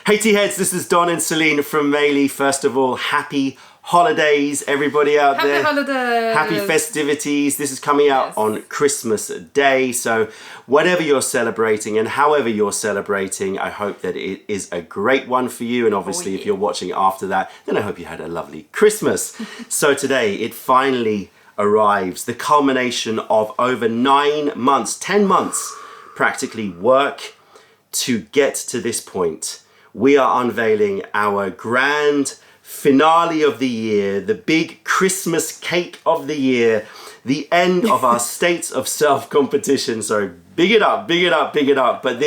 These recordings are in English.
Hey T-Heads, this is Don and Celine from Meili. First of all, happy holidays, everybody out there. Happy holidays. Happy festivities. This is coming out on Christmas Day. So whatever you're celebrating and however you're celebrating, I hope that it is a great one for you. And obviously, if you're watching after that, then I hope you had a lovely Christmas. So today, it finally arrives. The culmination of over 9 months, 10 months, practically work to get to this point. We are unveiling our grand finale of the year, the big Christmas cake of the year, the end of our States of Self competition. So big it up, big it up, big it up. But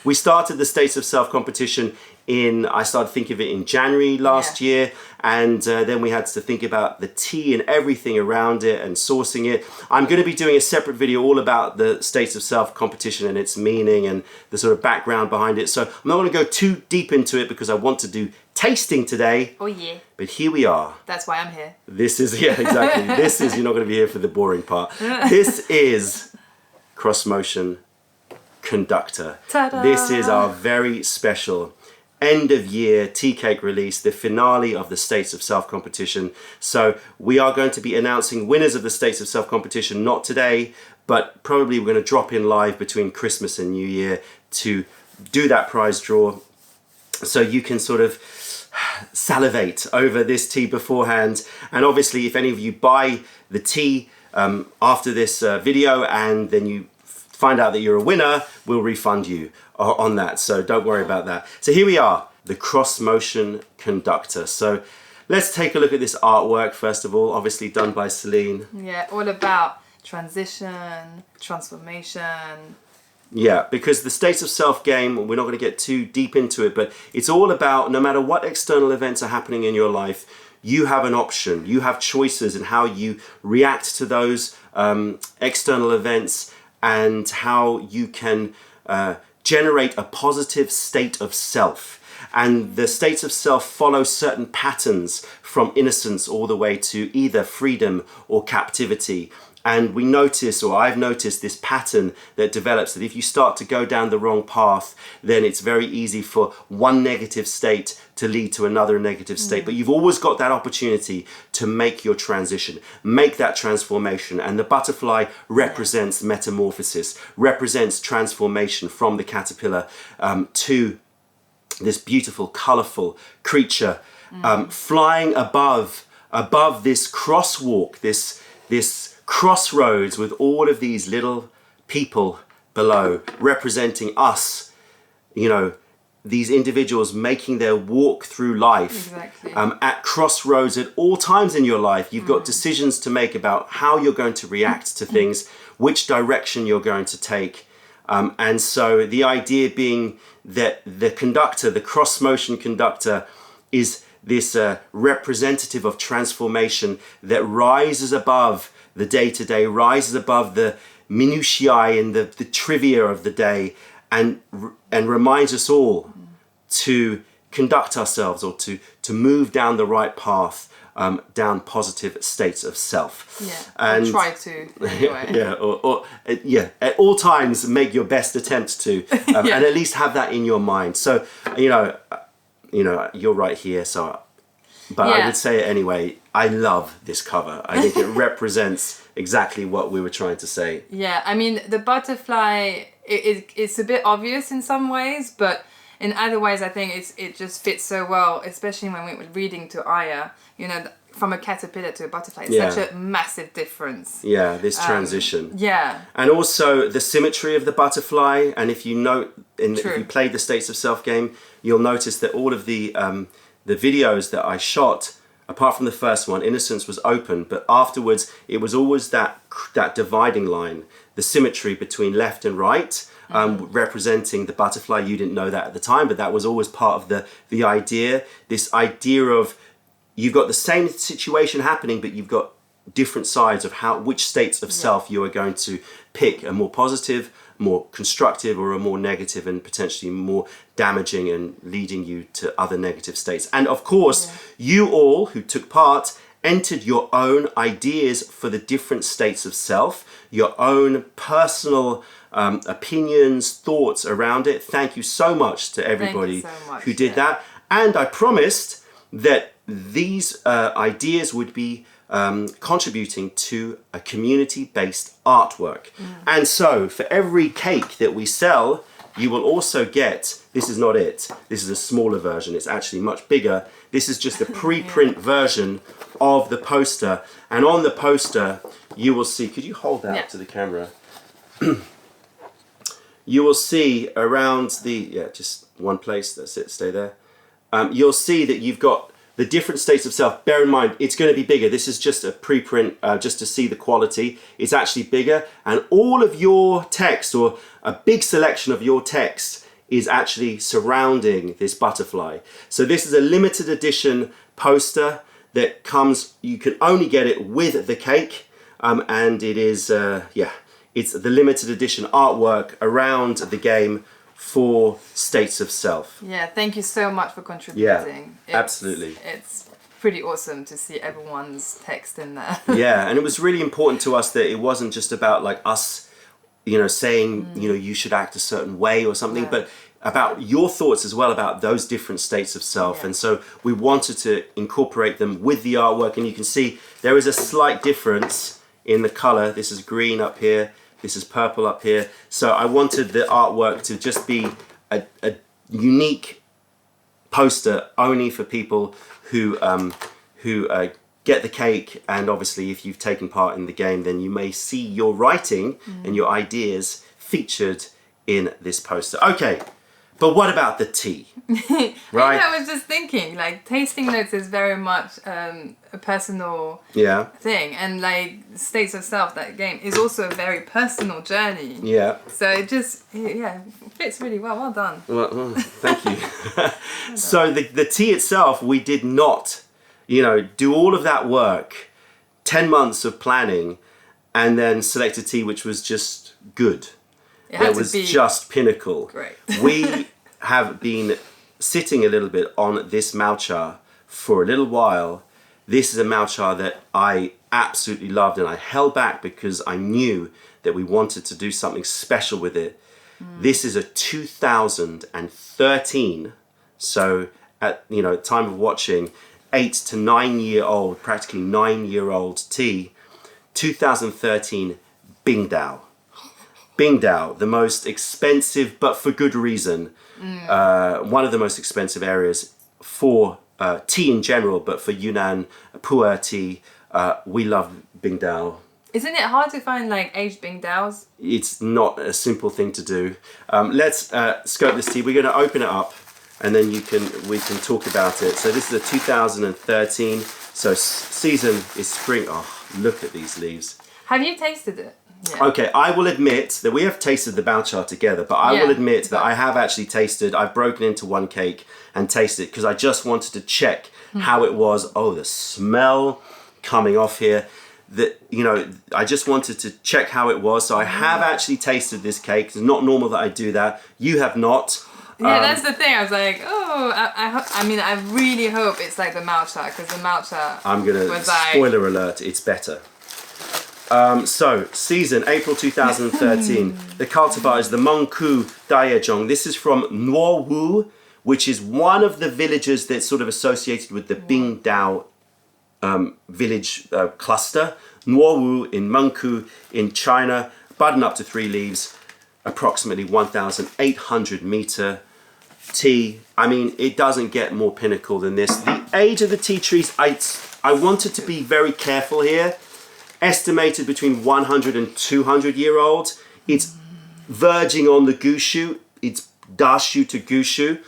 we started the States of Self competition I started thinking of it in January last year. And then we had to think about the tea and everything around it and sourcing it. I'm going to be doing a separate video all about the States of Self competition and its meaning and the sort of background behind it. So I'm not going to go too deep into it because I want to do tasting today. Oh yeah. But here we are. That's why I'm here. This is, yeah, exactly. You're not going to be here for the boring part. This is Cross-Motion Conductor. Ta-da! This is our very special end of year tea cake release, the finale of the States of Self competition. So we are going to be announcing winners of the States of Self competition, not today, but probably we're going to drop in live between Christmas and New Year to do that prize draw. So you can sort of salivate over this tea beforehand. And obviously, if any of you buy the tea after this video and then you find out that you're a winner, we'll refund you on that. So don't worry about that. So here we are, the Cross-Motion Conductor. So let's take a look at this artwork first of all, obviously done by Celine. Yeah, all about transition, transformation. Yeah, because the States of Self game, we're not going to get too deep into it, but it's all about no matter what external events are happening in your life, you have an option. You have choices in how you react to those external events and how you can generate a positive state of self. And the states of self follow certain patterns from innocence all the way to either freedom or captivity. And we notice, or I've noticed this pattern that develops, that if you start to go down the wrong path, then it's very easy for one negative state to lead to another negative state. But you've always got that opportunity to make your transition, make that transformation. And the butterfly represents metamorphosis, represents transformation from the caterpillar to this beautiful, colorful creature flying above this crosswalk, this crossroads with all of these little people below representing us, these individuals making their walk through life. Exactly. At crossroads at all times in your life. You've got decisions to make about how you're going to react to things, which direction you're going to take. And so the idea being that the conductor, the cross-motion conductor, is this representative of transformation that rises above the day-to-day, rises above the minutiae and the trivia of the day, and reminds us all to conduct ourselves or to move down the right path, down positive states of self. Yeah, and try to anyway. Yeah, at all times make your best attempt to, and at least have that in your mind. So you're right here, so. But I would say it anyway, I love this cover. I think it represents exactly what we were trying to say. Yeah, I mean, the butterfly, it's a bit obvious in some ways, but in other ways, I think it just fits so well, especially when we were reading to Aya, from a caterpillar to a butterfly. It's such a massive difference. Yeah, this transition. Yeah. And also the symmetry of the butterfly. And if you note, if you played the States of Self game, you'll notice that all of the videos that I shot, apart from the first one, Innocence was open, but afterwards it was always that dividing line, the symmetry between left and right, representing the butterfly. You didn't know that at the time, but that was always part of the idea. This idea of you've got the same situation happening, but you've got different sides of which states of self you are going to pick, a more positive, more constructive, or a more negative and potentially more damaging and leading you to other negative states. And of course, you all who took part entered your own ideas for the different states of self, your own personal opinions, thoughts around it. Thank you so much to everybody who did that. And I promised that these ideas would be contributing to a community-based artwork. And so for every cake that we sell, you will also get, this is not it, this is a smaller version, it's actually much bigger. This is just a pre-print version of the poster. And on the poster, you will see, could you hold that up to the camera? You will see around the, just one place, that's it, stay there. You'll see that you've got the different states of self. Bear in mind, it's going to be bigger. This is just a preprint, just to see the quality. It's actually bigger, and all of your text, or a big selection of your text, is actually surrounding this butterfly. So this is a limited edition poster that comes, you can only get it with the cake, and it is, it's the limited edition artwork around the game for States of Self. Yeah, thank you so much for contributing. Yeah, absolutely. It's pretty awesome to see everyone's text in there. Yeah, and it was really important to us that it wasn't just about like us, saying, you should act a certain way or something, but about your thoughts as well about those different states of self. And so we wanted to incorporate them with the artwork, and you can see there is a slight difference in the color. This is green up here. This is purple up here. So I wanted the artwork to just be a unique poster only for people who get the cake. And obviously, if you've taken part in the game, then you may see your writing and your ideas featured in this poster. Okay, but what about the tea? Right? I was just thinking, like, tasting notes is very much a personal thing, and like States of Self, that game, is also a very personal journey. Yeah. So it just fits really well. Well done. Well, thank you. So the tea itself, we did not, do all of that work, 10 months of planning, and then select a tea which was just good. It was just pinnacle. Great. We have been sitting a little bit on this Mao for a little while. This is a Mao that I absolutely loved, and I held back because I knew that we wanted to do something special with it. This is a 2013, so at time of watching, 8 to 9 year old, practically 9-year-old tea, 2013 Bing Dao. Bing Dao, the most expensive, but for good reason, one of the most expensive areas for tea in general, but for Yunnan, PuErh tea, we love Bing Dao. Isn't it hard to find like aged Bing Daos? It's not a simple thing to do. Let's scope this tea. We're going to open it up, and then we can talk about it. So this is a 2013. So season is spring. Oh, look at these leaves. Have you tasted it? Yeah. Okay, I will admit that we have tasted the bao cha together, but I will admit that I have actually tasted, I've broken into one cake and tasted it because I just wanted to check how it was. Oh, the smell coming off here. I just wanted to check how it was. So I have actually tasted this cake. It's not normal that I do that. You have not. Yeah, that's the thing. I was like, I really hope it's like the Mao cha, because the Mao cha spoiler alert, it's better. So, season, April 2013. The cultivar is the Mengku Daiyezhong. This is from Nuowu, which is one of the villages that's sort of associated with the Bing Dao village cluster. Nuowu in Mengku in China, budding up to 3 leaves, approximately 1,800 meter tea. I mean, it doesn't get more pinnacle than this. The age of the tea trees, I wanted to be very careful here. Estimated between 100 and 200 year olds. It's verging on the gushu. It's dashu to gushu.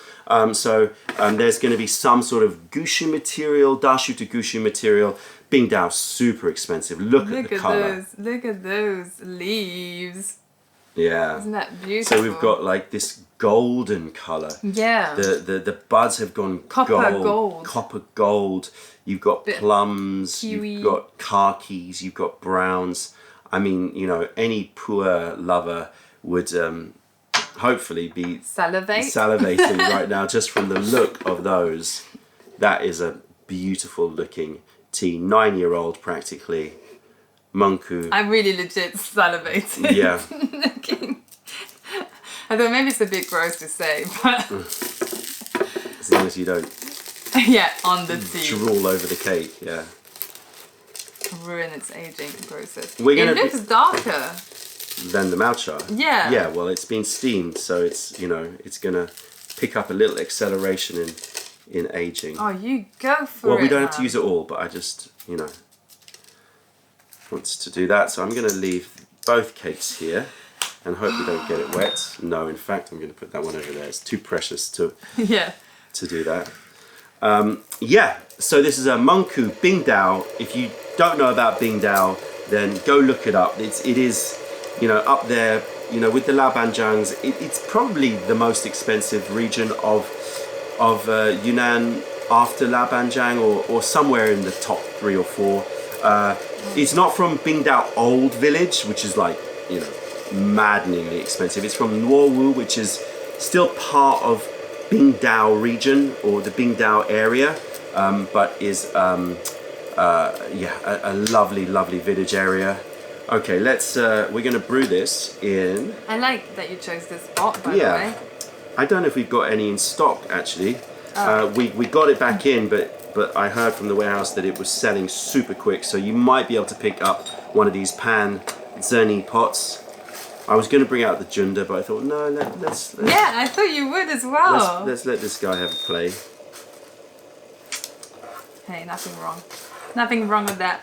So there's going to be some sort of gushu material, dashu to gushu material. Bing Dao, super expensive. Look at the color. Look at those leaves. Yeah. Isn't that beautiful? So we've got like this golden color. Yeah. The buds have gone gold. Copper gold. You've got plums, kiwi. You've got khakis, you've got browns. I mean, any PuErh lover would hopefully be salivating right now just from the look of those. That is a beautiful looking tea, 9-year-old practically. Mengku. I'm really legit salivating. Yeah. Although maybe it's a bit gross to say, but As long as you don't yeah, on the tea. drool over the cake, yeah. Ruin its aging process. We're gonna It looks darker. Then the matcha. Yeah. Yeah, well, it's been steamed, so it's, you know, it's gonna pick up a little acceleration in aging. Oh, you go for it. Well, we don't have to use it all, but I just, you know, want to do that. So I'm gonna leave both cakes here and hope we don't get it wet. No, in fact, I'm gonna put that one over there. It's too precious to Yeah. to do that. Yeah, so this is a Mengku Bing Dao. If you don't know about Bing Dao, then go look it up. It is, you know, up there, you know, with the Laobanjiangs. It's probably the most expensive region of Yunnan after Laobanjiang, or somewhere in the top 3 or 4. It's not from Bing Dao Old Village, which is like, you know, maddeningly expensive. It's from Luowu, which is still part of Bing Dao region or the Bing Dao area, but is yeah, a lovely village area. Okay, let's we're gonna brew this in. I like that you chose this pot, by the way. I don't know if we've got any in stock actually. We got it back in, but I heard from the warehouse that it was selling super quick, so you might be able to pick up one of these pan zerni pots. I was going to bring out the Junda, but I thought, no, let's Yeah, I thought you would as well. let's let this guy have a play. Hey, nothing wrong. Nothing wrong with that.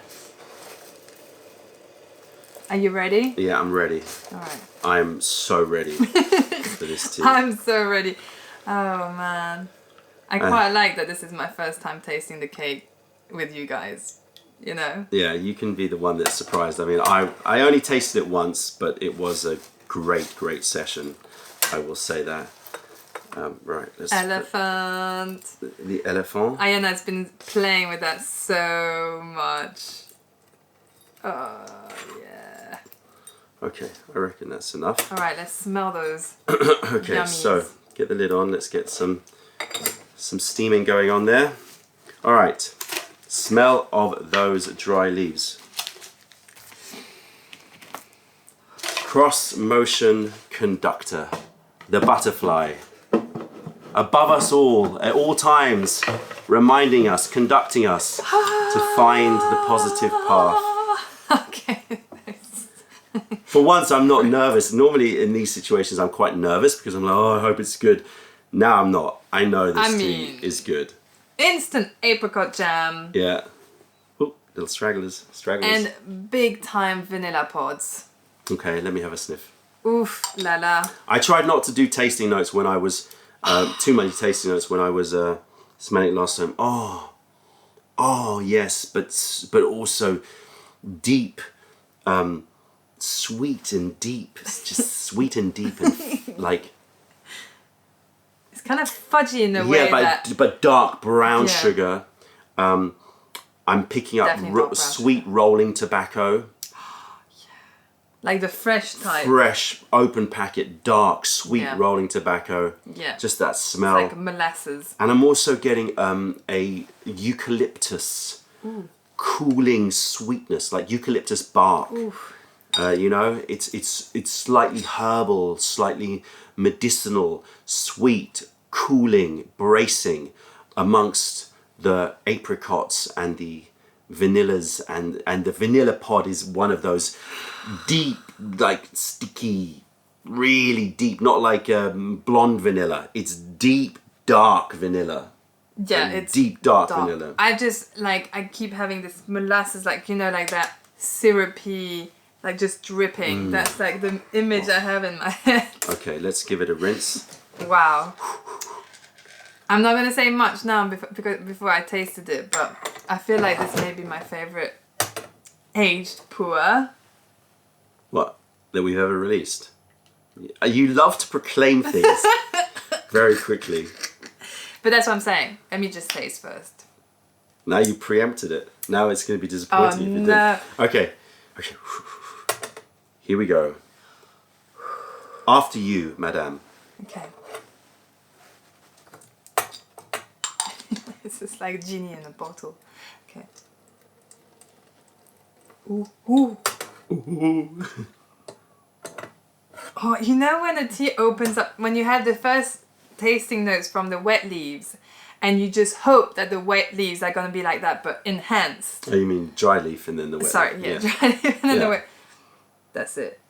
Are you ready? Yeah, I'm ready. Alright. I'm so ready for this tea. I'm so ready. Oh man. I quite like that this is my first time tasting the cake with you guys. You know? Yeah, you can be the one that's surprised. I mean, I only tasted it once, but it was a great session. I will say that. Right, let's Elephant. the elephant. Ayana's been playing with that so much. Oh, yeah. Okay, I reckon that's enough. Alright, let's smell those. Okay, Yummies. so get the lid on. Let's get some steaming going on there. All right, smell of those dry leaves. Cross-Motion Conductor, the butterfly, above us all at all times, reminding us, conducting us to find the positive path. Okay. For once, I'm not nervous. Normally in these situations, I'm quite nervous because I'm like, oh, I hope it's good. Now I'm not. I know this tea is good. Instant apricot jam. Yeah. Oh, little stragglers. And big time vanilla pods. Okay, let me have a sniff. Oof, la la. I tried not to do tasting notes when I was, too many tasting notes when I was smelling it last time. Oh yes, but also deep, sweet and deep. It's just sweet and deep and like... It's kind of fudgy in a way but dark brown sugar. I'm picking up sweet rolling tobacco. Like the fresh type. Fresh, open packet, dark, sweet rolling tobacco. Yeah. Just that smell. It's like molasses. And I'm also getting a eucalyptus cooling sweetness, like eucalyptus bark. You know, it's slightly herbal, slightly medicinal, sweet, cooling, bracing amongst the apricots and the vanillas, and the vanilla pod is one of those deep, like sticky, really deep, not like blonde vanilla. It's deep, dark vanilla. Yeah, it's deep, dark vanilla. I just like, I keep having this molasses, like, you know, like that syrupy, like just dripping. That's like the image I have in my head. Okay, let's give it a rinse. Wow. I'm not gonna say much now before I tasted it, but I feel like this may be my favorite aged PuErh. What? That we've ever released. You love to proclaim things very quickly. But that's what I'm saying. Let me just taste first. Now you preempted it. Now it's going to be disappointing if you no. did. Okay. Here we go. After you, madame. Okay. This is like genie in a bottle. Okay. Ooh. Ooh. Oh, you know when the tea opens up, when you have the first tasting notes from the wet leaves, and you just hope that the wet leaves are gonna be like that, but enhanced. Oh, you mean dry leaf and then the wet Sorry, leaf. yeah, dry leaf and then the wet. That's it.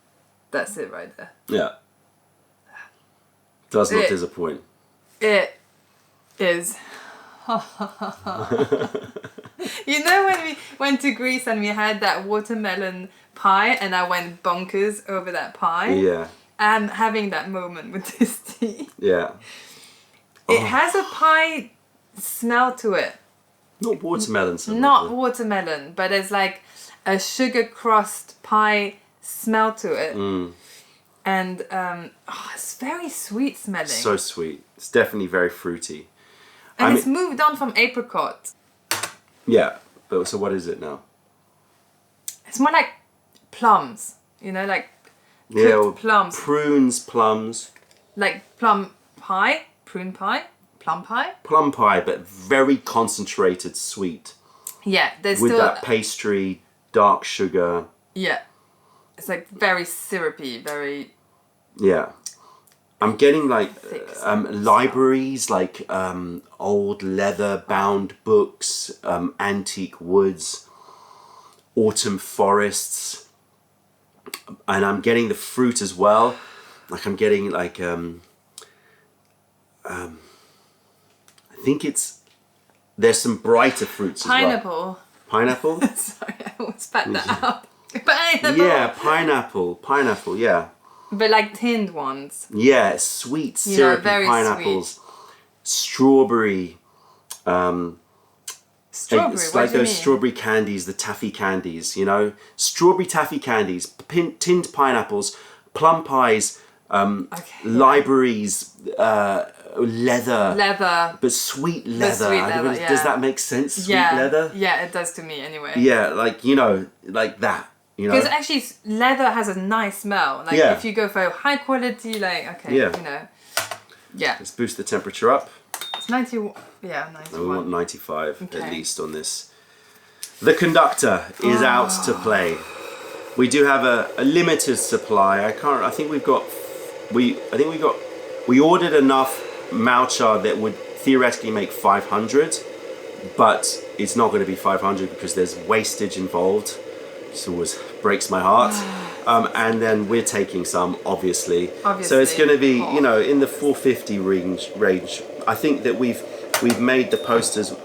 That's it right there. Yeah. Does not disappoint. It is. You know when we went to Greece and we had that watermelon pie and I went bonkers over that pie? Yeah. I'm having that moment with this tea. Yeah. It has a pie smell to it. Not watermelon. Not watermelon, but there's like a sugar crust pie smell to it. And it's very sweet smelling. So sweet. It's definitely very fruity. And it's moved on from apricot. Yeah. But so what is it now? It's more like plums, you know, like plums. Prunes, plums. Like plum pie, prune pie, plum pie. Plum pie, but very concentrated sweet. Yeah, there's with still that pastry, dark sugar. Yeah, it's like very syrupy, very. Yeah, I'm getting like libraries, like old leather-bound books, antique woods, autumn forests, and I'm getting the fruit as well. Like I'm getting like I think there's some brighter fruits Pineapple. as well. Pineapple. Sorry, I almost spat that out. Pineapple. Yeah, pineapple. Yeah. But like tinned ones. Yeah, sweet, syrupy very pineapples. Sweet. Strawberry. Strawberry. It's what like do you those mean? strawberry candies, the taffy candies. You know, strawberry taffy candies, tinned pineapples, plum pies, libraries, leather, but sweet leather. Does that make sense? Sweet leather. Yeah, it does to me anyway. Yeah, like like that. Because actually, leather has a nice smell. Like if you go for high quality, like Let's boost the temperature up. It's 90. Yeah, 91. We want 95 at least on this. The conductor is out to play. We do have a limited supply. We ordered enough Maucha that would theoretically make 500, but it's not going to be 500 because there's wastage involved. This always breaks my heart. And then we're taking some, obviously. So it's going to be, in the 450 range. I think that we've made the posters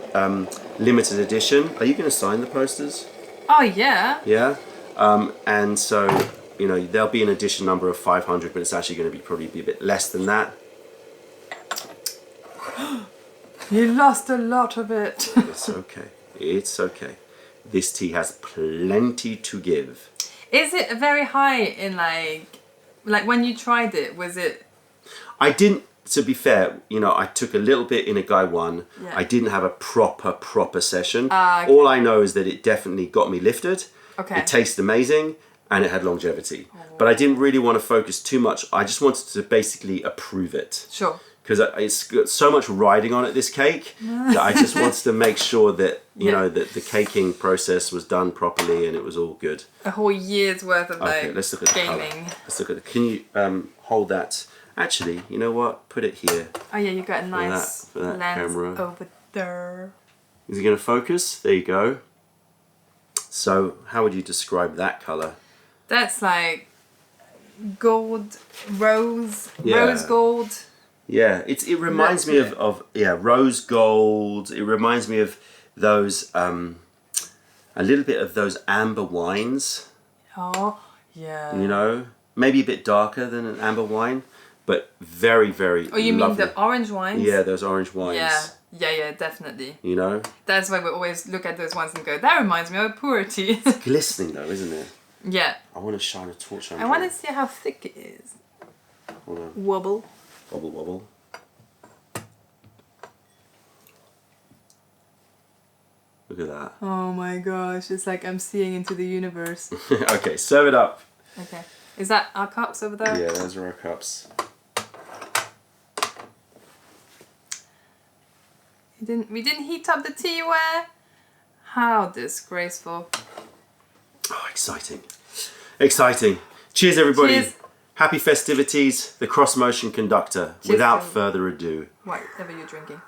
limited edition. Are you going to sign the posters? Oh yeah. Yeah. And so, there'll be an edition number of 500, but it's actually going to probably be a bit less than that. You lost a lot of it. It's okay. It's okay. This tea has plenty to give. Is it very high in like when you tried it? Was it? I didn't. To be fair, I took a little bit in a Guy 1. Yeah. I didn't have a proper session. Okay. All I know is that it definitely got me lifted. Okay. It tasted amazing and it had longevity. Oh. But I didn't really want to focus too much. I just wanted to basically approve it. Sure. Because it's got so much riding on it, this cake, that I just wanted to make sure that, that the caking process was done properly and it was all good. A whole year's worth of let's look at gaming. The colour. Let's look at it. Can you hold that? Actually, you know what? Put it here. Oh yeah, you got a nice for that lens camera. over there. Is it going to focus? There you go. So, how would you describe that colour? That's like gold, rose gold. Yeah, it reminds me of rose gold. It reminds me of those a little bit of those amber wines. Oh, yeah. Maybe a bit darker than an amber wine, but very, very Oh, you lovely. mean the orange wines? Yeah, those orange wines. Yeah, definitely. That's why we always look at those ones and go, that reminds me of PuErh tea. It's glistening though, isn't it? Yeah. I want to shine a torch on it. I want to see how thick it is. Hold on. Wobble. Wobble, wobble. Look at that. Oh my gosh, it's like I'm seeing into the universe. Okay, serve it up. Okay. Is that our cups over there? Yeah, those are our cups. We didn't heat up the TEAWARE? How disgraceful. Oh, exciting. Exciting. Cheers, everybody. Cheers. Happy festivities, the Cross-Motion Conductor. Cheers Without to further ado. whatever you're drinking.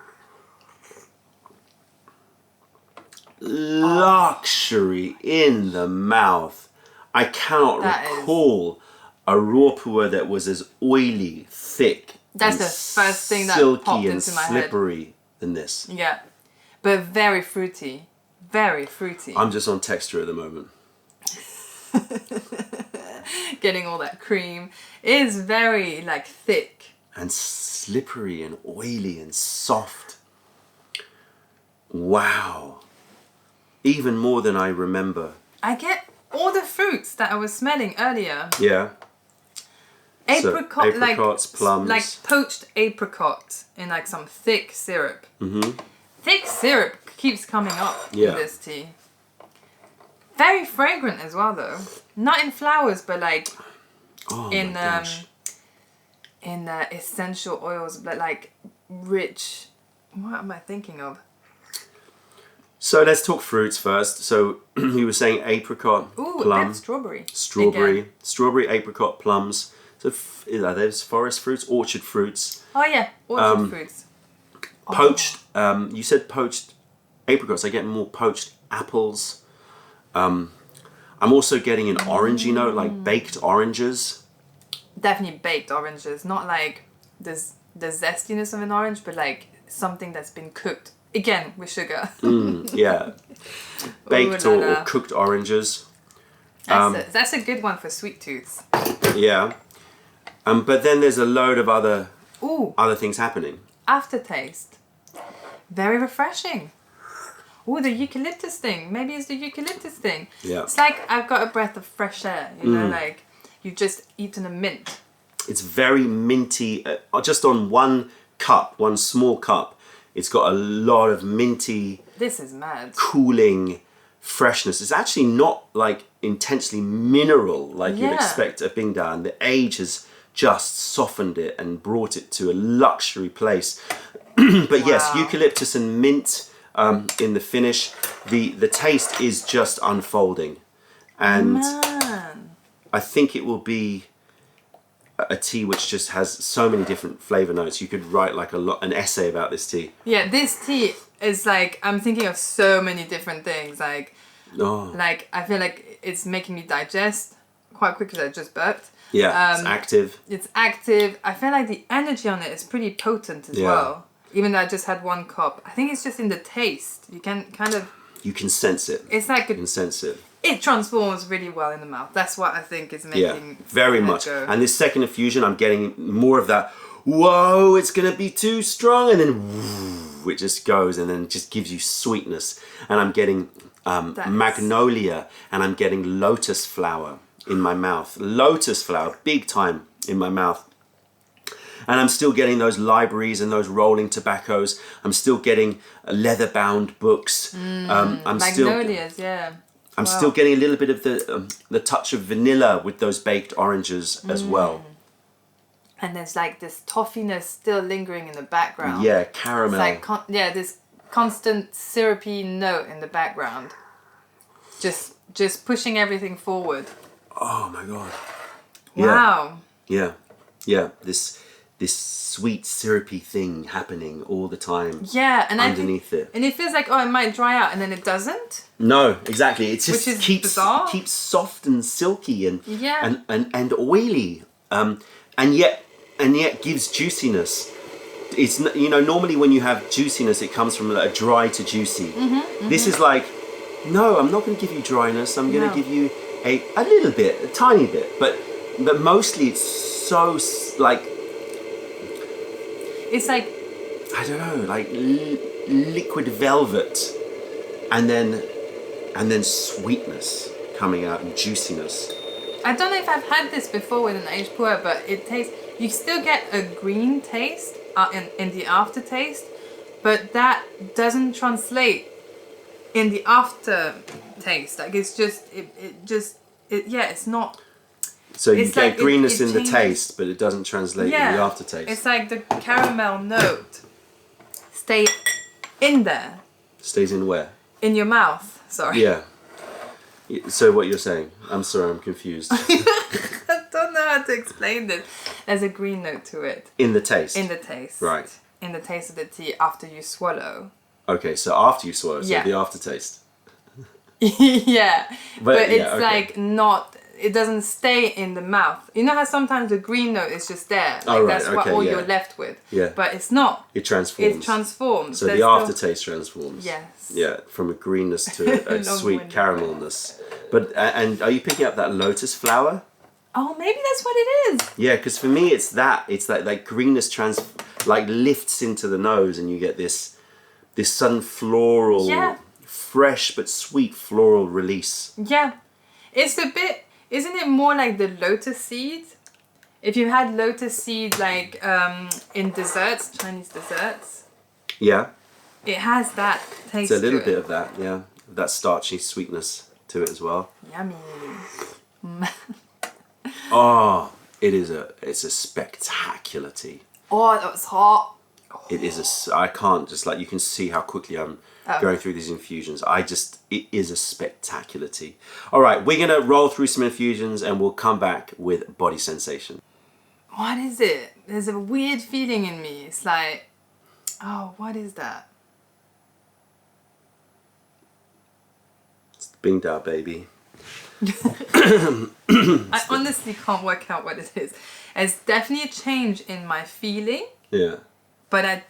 Luxury in the mouth. I cannot recall a raw PuErh that was as oily, thick, That's and the first thing that silky popped and into my head. slippery than this. Yeah, but very fruity. Very fruity. I'm just on texture at the moment. Getting all that cream. It is very like thick. And slippery and oily and soft. Wow. Even more than I remember. I get all the fruits that I was smelling earlier. Yeah. Apricot, so, apricots, plums. Like poached apricot in like some thick syrup. Mm-hmm. Thick syrup keeps coming up in this tea. Very fragrant as well though. Not in flowers, but like in essential oils, but like rich. What am I thinking of? So let's talk fruits first. So you were saying apricot, plum, strawberry. Strawberry, apricot, plums. So are those forest fruits, orchard fruits? Oh yeah, orchard fruits. Poached. You said poached apricots. I get more poached apples. I'm also getting an orangey note, like baked oranges. Definitely baked oranges, not like the zestiness of an orange, but like something that's been cooked. Again, with sugar. Yeah. Baked or cooked oranges. That's a good one for sweet tooths. Yeah. But then there's a load of other things happening. Aftertaste. Very refreshing. Oh, the eucalyptus thing. Maybe it's the eucalyptus thing. Yeah. It's like I've got a breath of fresh air, you know, like you've just eaten a mint. It's very minty. Just on one small cup, it's got a lot of minty, This is mad. cooling freshness. It's actually not like intensely mineral like you'd Yeah. expect a Bing Dao, and the age has just softened it and brought it to a luxury place. But yes, eucalyptus and mint in the finish. The taste is just unfolding, and Man. I think it will be a tea which just has so many different flavor notes. You could write like an essay about this tea. Yeah, this tea is like, I'm thinking of so many different things. Like I feel like it's making me digest quite quickly. I just burped. Yeah, it's active. It's active. I feel like the energy on it is pretty potent as well. Even though I just had one cup. I think it's just in the taste. You can kind of... You can sense it. It's like... You can sense it. It transforms really well in the mouth. That's what I think is making... very much. Go. And this second infusion, I'm getting more of that, whoa, it's going to be too strong. And then whoo, it just goes and then just gives you sweetness. And I'm getting magnolia and I'm getting lotus flower in my mouth. Lotus flower, big time in my mouth. And I'm still getting those libraries and those rolling tobaccos. I'm still getting leather-bound books. Magnolias, I'm still getting a little bit of the touch of vanilla with those baked oranges as well. And there's like this toffiness still lingering in the background. Yeah, caramel. It's like this constant syrupy note in the background. Just pushing everything forward. Oh my god. Wow. Yeah. This sweet syrupy thing happening all the time. Yeah, and underneath it. And it feels like, it might dry out, and then it doesn't. No, exactly. It just Which is keeps bizarre. keeps soft and silky and Yeah. and oily. And yet gives juiciness. It's normally when you have juiciness, it comes from a dry to juicy. This is like, no, I'm not going to give you dryness. I'm going to give you a little bit, a tiny bit, but mostly it's so like. It's like, I don't know, like liquid velvet, and then sweetness coming out and juiciness. I don't know if I've had this before with an aged PuErh, but it tastes. You still get a green taste in the aftertaste, but that doesn't translate in the aftertaste. Like it's not. So you It's get like greenness it in the changes. taste, but it doesn't translate in the aftertaste. It's like the caramel note stay in there. Stays in where? In your mouth. Sorry. Yeah. So what you're saying? I'm sorry, I'm confused. I don't know how to explain this. There's a green note to it. In the taste? In the taste. Right. In the taste of the tea after you swallow. Okay, so after you swallow, so Yeah. the aftertaste. Yeah. But it's okay. like not, it doesn't stay in the mouth. You know how sometimes the green note is just there? Like right, that's what okay, all yeah. you're left with. Yeah. But it's not. It transforms. It transforms. So There's the still- aftertaste transforms. Yes. Yeah, from a greenness to a sweet Long-winded. caramelness. But and are you picking up that lotus flower? Oh, maybe that's what it is. Yeah, because for me it's that. It's like greenness lifts into the nose, and you get this sudden floral, Yeah. fresh but sweet floral release. Yeah. It's a bit, isn't it more like the lotus seed? If you had lotus seed like in desserts, Chinese desserts, Yeah, it has that taste. it's a little to bit it. of that. Yeah, that starchy sweetness to it as well. Yummy. Oh, it's a spectacular tea. Oh, that was hot. It is I can't just you can see how quickly I'm going through these infusions. It is a spectacular tea. All right, we're gonna roll through some infusions and we'll come back with body sensation. What is it? There's a weird feeling in me. It's like, oh, what is that? It's the Bing Dao, baby. I honestly can't work out what it is. It's definitely a change in my feeling, Yeah. but I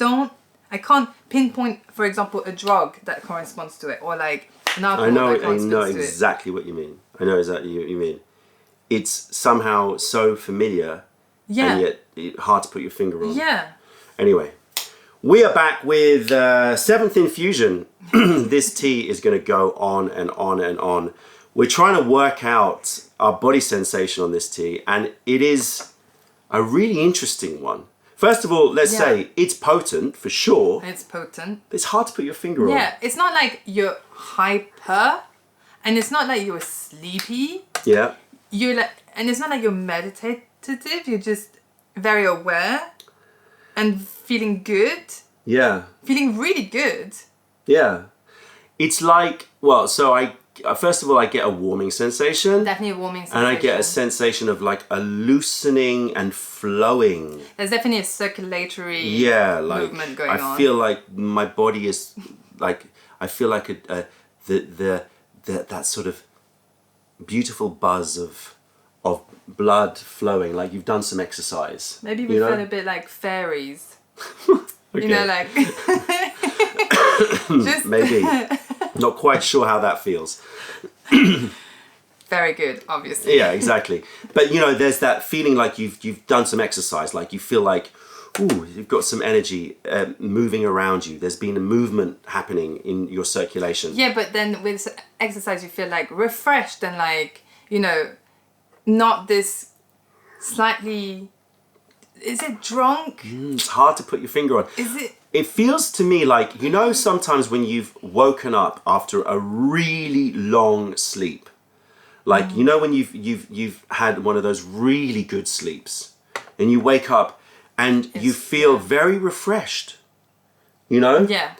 can't pinpoint, for example, a drug that corresponds to it, or like an alcohol that I corresponds know to it. exactly what you mean. I know exactly what you mean. It's somehow so familiar Yeah. and yet hard to put your finger on. Yeah. Anyway, we are back with 7th infusion. This tea is going to go on and on and on. We're trying to work out our body sensation on this tea, and it is a really interesting one. First of all, let's say it's potent for sure. It's potent. It's hard to put your finger on. Yeah, it's not like you're hyper, and it's not like you're sleepy. Yeah. You're like, and it's not like you're meditative. You're just very aware and feeling good, Yeah. feeling really good. Yeah. It's like, well, so first of all, I get a warming sensation. Definitely a warming sensation. And I get a sensation of like a loosening and flowing. There's definitely a circulatory movement going on. I feel like my body is like, I feel like that sort of beautiful buzz of blood flowing, like you've done some exercise. Maybe we feel a bit like fairies. Okay. You know, like just Maybe. Not quite sure how that feels. very good, obviously. Yeah, exactly. But you know, there's that feeling like you've done some exercise, like you feel like, ooh, you've got some energy moving around you. There's been a movement happening in your circulation. Yeah, but then with exercise, you feel like refreshed and like, you know, not this slightly. Is it drunk? It's hard to put your finger on. Is it? It feels to me like, you know, sometimes when you've woken up after a really long sleep, like, you know, when you've had one of those really good sleeps and you wake up and you feel very refreshed, you know? Yeah.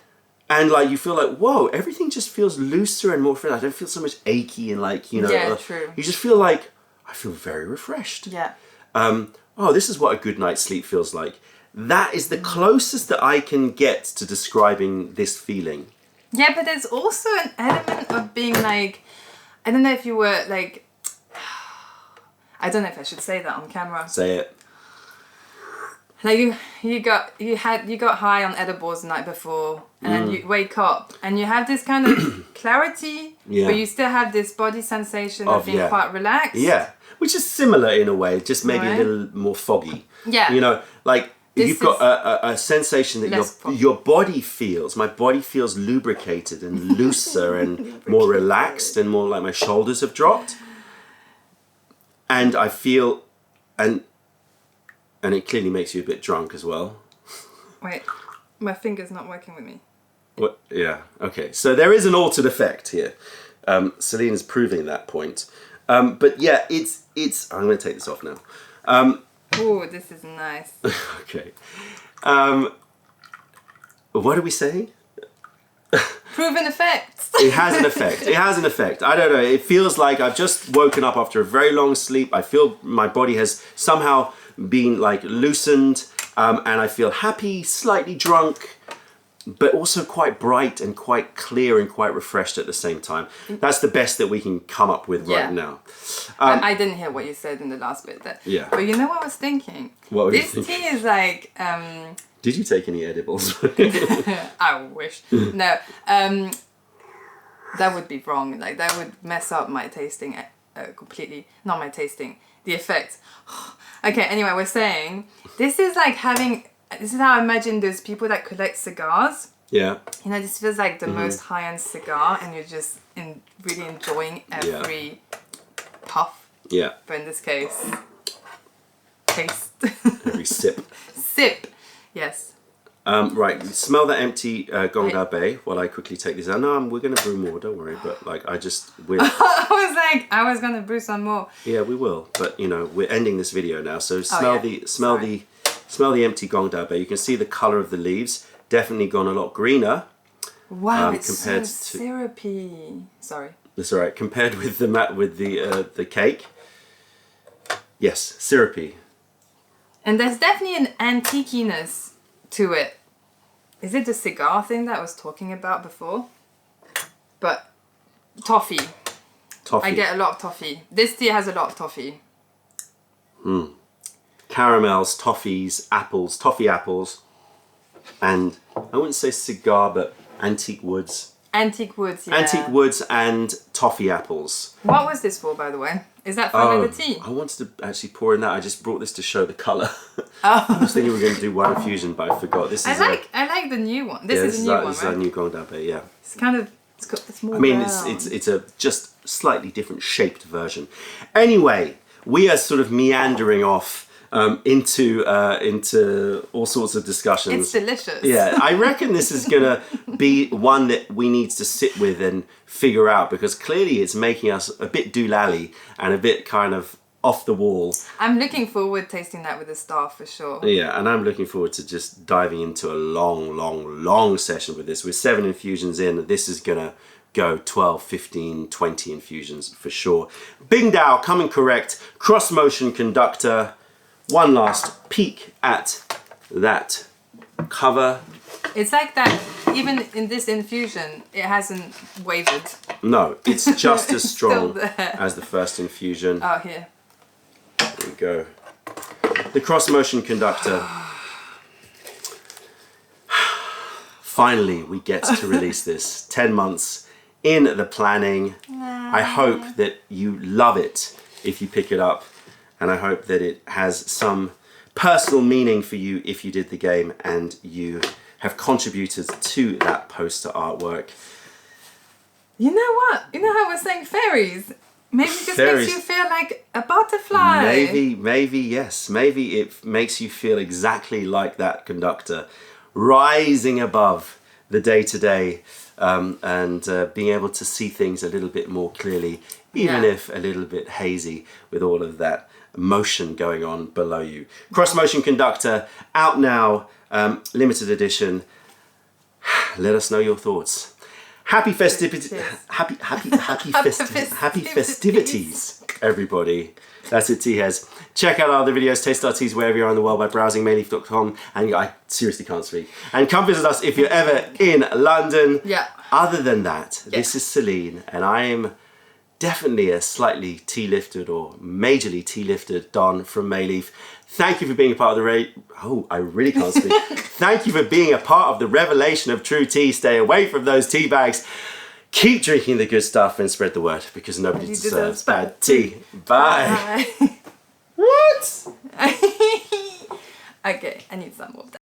And like, you feel like, whoa, everything just feels looser and more friendly. I don't feel so much achy and like, you know, Yeah, true. You just feel like, I feel very refreshed. Yeah. Oh, this is what a good night's sleep feels like. That is the closest that I can get to describing this feeling. Yeah, but there's also an element of being like, I don't know if you were like, I don't know if I should say that on camera. Say it. Like you got high on edibles the night before, and then you wake up and you have this kind of clarity, Yeah. but you still have this body sensation of being yeah. quite relaxed. Yeah, which is similar in a way, just maybe Right. a little more foggy. Yeah. You know, like This you've got is a sensation that less foggy. your body feels, my body feels lubricated and looser and more relaxed and more like my shoulders have dropped. And I feel, and it clearly makes you a bit drunk as well. Wait, my finger's not working with me. What? Yeah. Okay. So there is an altered effect here. Celine is proving that point. But yeah, it's. I'm going to take this off now. Oh, this is nice. Okay. What are we saying? Proven effects. It has an effect. It has an effect. I don't know. It feels like I've just woken up after a very long sleep. I feel my body has somehow been like loosened, and I feel happy, slightly drunk, but also quite bright and quite clear and quite refreshed at the same time. That's the best that we can come up with right now. I didn't hear what you said in the last bit there. Yeah. But you know what I was thinking? What were you this thinking? tea is like... Did you take any edibles? I wish. No. That would be wrong. Like, that would mess up my tasting completely. Not my tasting. The effect. Okay, anyway, we're saying... This is like having... This is how I imagine those people that collect cigars. Yeah. You know, this feels like the most high-end cigar, and you're just really enjoying every puff. Yeah. But in this case, taste. Every sip. Sip. Yes. Right, smell that empty Gong Da Bei while I quickly take this out. No, we're going to brew more, don't worry. But like, I was going to brew some more. Yeah, we will. But you know, we're ending this video now. So smell the empty Gong Da Bei. You can see the color of the leaves. Definitely gone a lot greener. Wow, it's compared so syrupy. Sorry. That's all right. Compared with the cake. Yes, syrupy. And there's definitely an antiqueness to it. Is it the cigar thing that I was talking about before? But toffee. Toffee. I get a lot of toffee. This tea has a lot of toffee. Caramels, toffees, apples, toffee apples, and I wouldn't say cigar, but antique woods. Antique woods, yeah. Antique woods and toffee apples. What was this for, by the way? Is that for the tea? I wanted to actually pour in that. I just brought this to show the colour. Oh. I was thinking we were going to do one infusion, but I forgot. This is I like the new one. This is a new one, This is a new Gong Da Bei, yeah. It's kind of, it's more I mean, brown. it's a just slightly different shaped version. Anyway, we are sort of meandering off into all sorts of discussions. It's delicious. Yeah, I reckon this is gonna be one that we need to sit with and figure out, because clearly it's making us a bit doolally and a bit kind of off the wall. I'm looking forward to tasting that with the staff for sure. Yeah, and I'm looking forward to just diving into a long session with this. We're 7 infusions in. This is gonna go 12, 15, 20 infusions for sure. Bing Dao coming correct. Cross-Motion Conductor. One last peek at that cover. It's like that, even in this infusion, it hasn't wavered. No, it's just as strong Still there. as the first infusion. Oh, here. There we go. The Cross-Motion Conductor. Finally, we get to release this. 10 months in the planning. I hope that you love it if you pick it up. And I hope that it has some personal meaning for you if you did the game and you have contributed to that poster artwork. You know what? You know how we're saying fairies? Maybe it just makes you feel like a butterfly. Maybe, yes. Maybe it makes you feel exactly like that conductor, rising above the day-to-day and being able to see things a little bit more clearly, even if a little bit hazy with all of that motion going on below you. Cross-Motion Conductor, out now, limited edition. Let us know your thoughts. Happy festivities, happy festivities, everybody. That's it, tea heads. Check out our other videos, taste our teas wherever you are in the world by browsing mayleaf.com. And I seriously can't speak. And come visit us if you're ever in London. Yeah. Other than that, this is Celine, and I am definitely a slightly tea-lifted or majorly tea-lifted Don from Mayleaf. Thank you for being a part of the I really can't speak. Thank you for being a part of the revelation of true tea. Stay away from those tea bags. Keep drinking the good stuff and spread the word, because nobody deserves bad tea. Bye. Bye. What? Okay, I need some more of that.